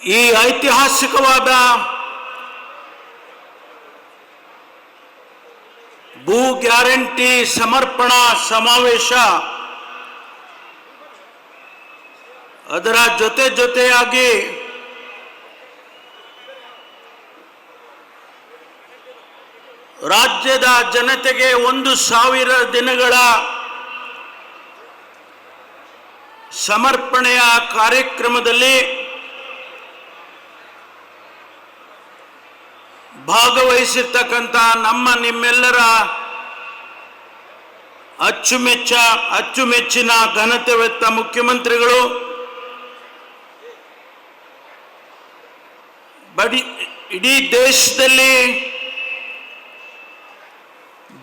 ಈ ಐತಿಹಾಸಿಕವಾದ ಭೂ ಗ್ಯಾರಂಟಿ ಸಮರ್ಪಣಾ ಸಮಾವೇಶ ಅದರ ಜೊತೆಯಾಗಿ ರಾಜ್ಯದ ಜನತೆಗೆ 1,000 ದಿನಗಳ ಸಮರ್ಪಣೆಯ ಕಾರ್ಯಕ್ರಮದಲ್ಲಿ ಭಾಗವಹಿಸಿರ್ತಕ್ಕಂಥ ನಿಮ್ಮೆಲ್ಲರ ಅಚ್ಚುಮೆಚ್ಚಿನ ಘನತೆವೆತ್ತ ಮುಖ್ಯಮಂತ್ರಿಗಳು, ಇಡೀ ದೇಶದಲ್ಲಿ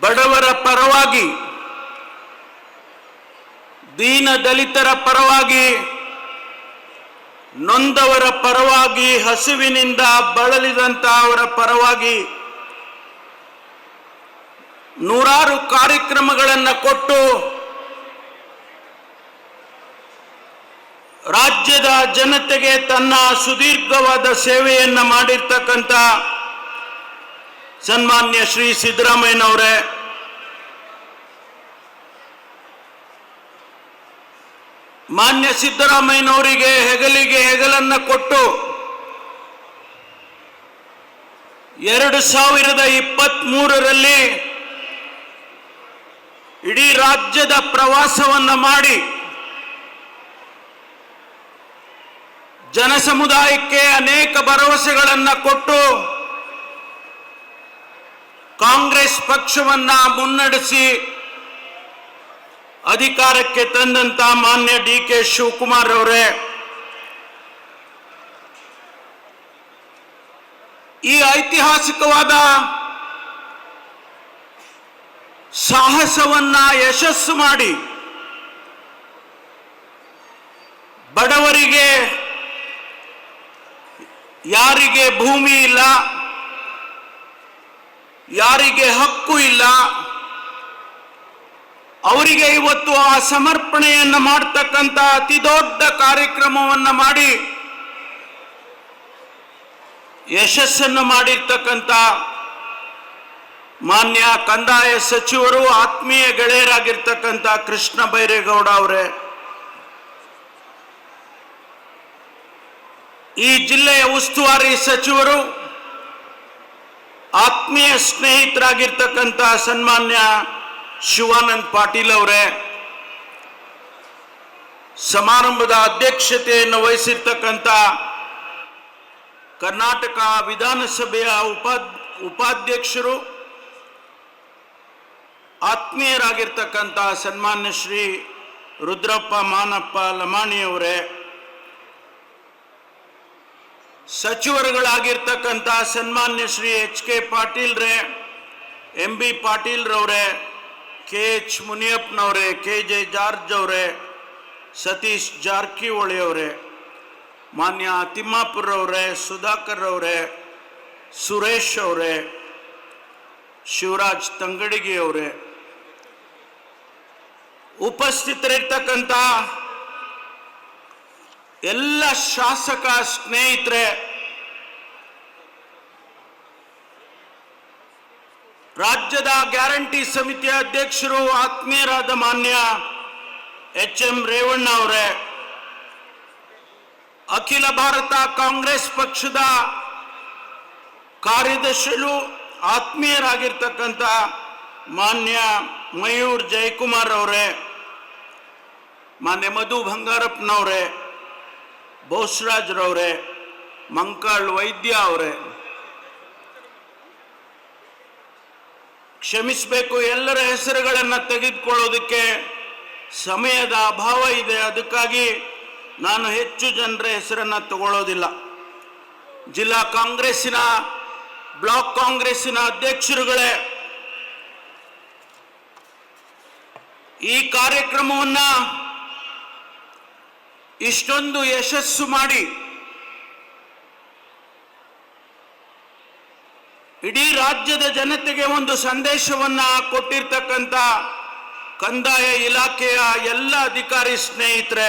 ಬಡವರ ಪರವಾಗಿ, ದೀನ ದಲಿತರ ಪರವಾಗಿ, ನೊಂದವರ ಪರವಾಗಿ, ಹಸಿವಿನಿಂದ ಬಳಲಿದಂತ ಅವರ ಪರವಾಗಿ ನೂರಾರು ಕಾರ್ಯಕ್ರಮಗಳನ್ನು ಕೊಟ್ಟು ರಾಜ್ಯದ ಜನತೆಗೆ ತನ್ನ ಸುದೀರ್ಘವಾದ ಸೇವೆಯನ್ನು ಮಾಡಿರ್ತಕ್ಕಂಥ ಸನ್ಮಾನ್ಯ ಶ್ರೀ ಸಿದ್ದರಾಮಯ್ಯನವರೇ, ಮಾನ್ಯ ಸಿದ್ದರಾಮಯ್ಯನವರಿಗೆ ಹೆಗಲಿಗೆ ಹೆಗಲನ್ನು ಕೊಟ್ಟು 2023ರಲ್ಲಿ ಇಡೀ ರಾಜ್ಯದ ಪ್ರವಾಸವನ್ನು ಮಾಡಿ ಜನಸಮುದಾಯಕ್ಕೆ ಅನೇಕ ಭರವಸೆಗಳನ್ನು ಕೊಟ್ಟು ಕಾಂಗ್ರೆಸ್ ಪಕ್ಷವನ್ನ ಮುನ್ನಡೆಸಿ ಅಧಿಕಾರಕ್ಕೆ ತಂದಂತ ಮಾನ್ಯ ಡಿ.ಕೆ. ಶಿವಕುಮಾರ್ ಅವರೇ, ಈ ಐತಿಹಾಸಿಕವಾದ ಸಾಹಸವನ್ನ ಯಶಸ್ಸು ಮಾಡಿ ಬಡವರಿಗೆ, ಯಾರಿಗೆ ಭೂಮಿ ಇಲ್ಲ, ಯಾರಿಗೆ ಹಕ್ಕು ಇಲ್ಲ, ಅವರಿಗೆ ಇವತ್ತು ಆ ಸಮರ್ಪಣೆಯನ್ನು ಮಾಡತಕ್ಕಂಥ ಅತಿ ದೊಡ್ಡ ಕಾರ್ಯಕ್ರಮವನ್ನು ಮಾಡಿ ಯಶಸ್ಸನ್ನು ಮಾಡಿರ್ತಕ್ಕಂಥ ಮಾನ್ಯ ಕಂದಾಯ ಸಚಿವರು, ಆತ್ಮೀಯ ಗೆಳೆಯರಾಗಿರ್ತಕ್ಕಂಥ ಕೃಷ್ಣ ಬೈರೇಗೌಡ ಅವರೇ, ಈ ಜಿಲ್ಲೆಯ ಉಸ್ತುವಾರಿ ಸಚಿವರು, ಆತ್ಮೀಯ ಸ್ನೇಹಿತರಾಗಿರ್ತಕ್ಕಂಥ ಸನ್ಮಾನ್ಯ ಶಿವಾನಂದ ಪಾಟೀಲ್ ಅವರೇ, ಸಮಾರಂಭದ ಅಧ್ಯಕ್ಷತೆಯನ್ನು ವಹಿಸಿರ್ತಕ್ಕಂಥ ಕರ್ನಾಟಕ ವಿಧಾನಸಭೆಯ ಉಪಾಧ್ಯಕ್ಷರು, ಆತ್ಮೀಯರಾಗಿರ್ತಕ್ಕಂಥ ಸನ್ಮಾನ್ಯ ಶ್ರೀ ರುದ್ರಪ್ಪ ಮಾನಪ್ಪ ಲಮಾಣಿಯವರೇ, ಸಚಿವರುಗಳಾಗಿರ್ತಕ್ಕಂಥ ಸನ್ಮಾನ್ಯ ಶ್ರೀ ಎಚ್.ಕೆ. ಪಾಟೀಲ್ರೇ, ಎಂ.ಬಿ. ಪಾಟೀಲ್ರವರೇ, ಕೆ.ಎಚ್. ಮುನಿಯಪ್ಪನವರೇ, ಕೆ.ಜೆ. ಜಾರ್ಜ್ ಅವರೇ, ಸತೀಶ್ ಜಾರಕಿಹೊಳಿ ಅವರೇ, ಮಾನ್ಯ ತಿಮ್ಮಾಪುರವರೇ, ಸುಧಾಕರ್ ಅವರೇ, ಸುರೇಶ್ ಅವರೇ, ಶಿವರಾಜ್ ತಂಗಡಿಗಿ ಅವರೇ, ಉಪಸ್ಥಿತರಿರ್ತಕ್ಕಂಥ ಎಲ್ಲ ಶಾಸಕ ಸ್ನೇಹಿತರೆ, ರಾಜ್ಯದ ಗ್ಯಾರಂಟಿ ಸಮಿತಿಯ ಅಧ್ಯಕ್ಷರು, ಆತ್ಮೀಯರಾದ ಮಾನ್ಯ ಎಚ್.ಎಂ. ರೇವಣ್ಣ ಅವರೇ, ಅಖಿಲ ಭಾರತ ಕಾಂಗ್ರೆಸ್ ಪಕ್ಷದ ಕಾರ್ಯದರ್ಶಿಗಳು, ಆತ್ಮೀಯರಾಗಿರ್ತಕ್ಕಂಥ ಮಾನ್ಯ ಮಯೂರ್ ಜಯಕುಮಾರ್ ಅವರೇ, ಮಾನ್ಯ ಮಧು ಬಂಗಾರಪ್ಪನವರೇ, ಬೋಸರಾಜ್ರವರೇ, ಮಂಕಾಳ್ ವೈದ್ಯ ಅವರೇ, ಕ್ಷಮಿಸಬೇಕು, ಎಲ್ಲರ ಹೆಸರುಗಳನ್ನು ತೆಗೆದುಕೊಳ್ಳೋದಕ್ಕೆ ಸಮಯದ ಅಭಾವ ಇದೆ. ಅದಕ್ಕಾಗಿ ನಾನು ಹೆಚ್ಚು ಜನರ ಹೆಸರನ್ನು ತಗೊಳ್ಳೋದಿಲ್ಲ. ಜಿಲ್ಲಾ ಕಾಂಗ್ರೆಸ್ಸಿನ, ಬ್ಲಾಕ್ ಕಾಂಗ್ರೆಸ್ಸಿನ ಅಧ್ಯಕ್ಷರುಗಳೇ, ಈ ಕಾರ್ಯಕ್ರಮವನ್ನು ಇಷ್ಟೊಂದು ಯಶಸ್ಸು ಮಾಡಿ ಇಡೀ ರಾಜ್ಯದ ಜನತೆಗೆ ಒಂದು ಸಂದೇಶವನ್ನ ಕೊಟ್ಟಿರ್ತಕ್ಕಂಥ ಕಂದಾಯ ಇಲಾಖೆಯ ಎಲ್ಲ ಅಧಿಕಾರಿ ಸ್ನೇಹಿತರೆ,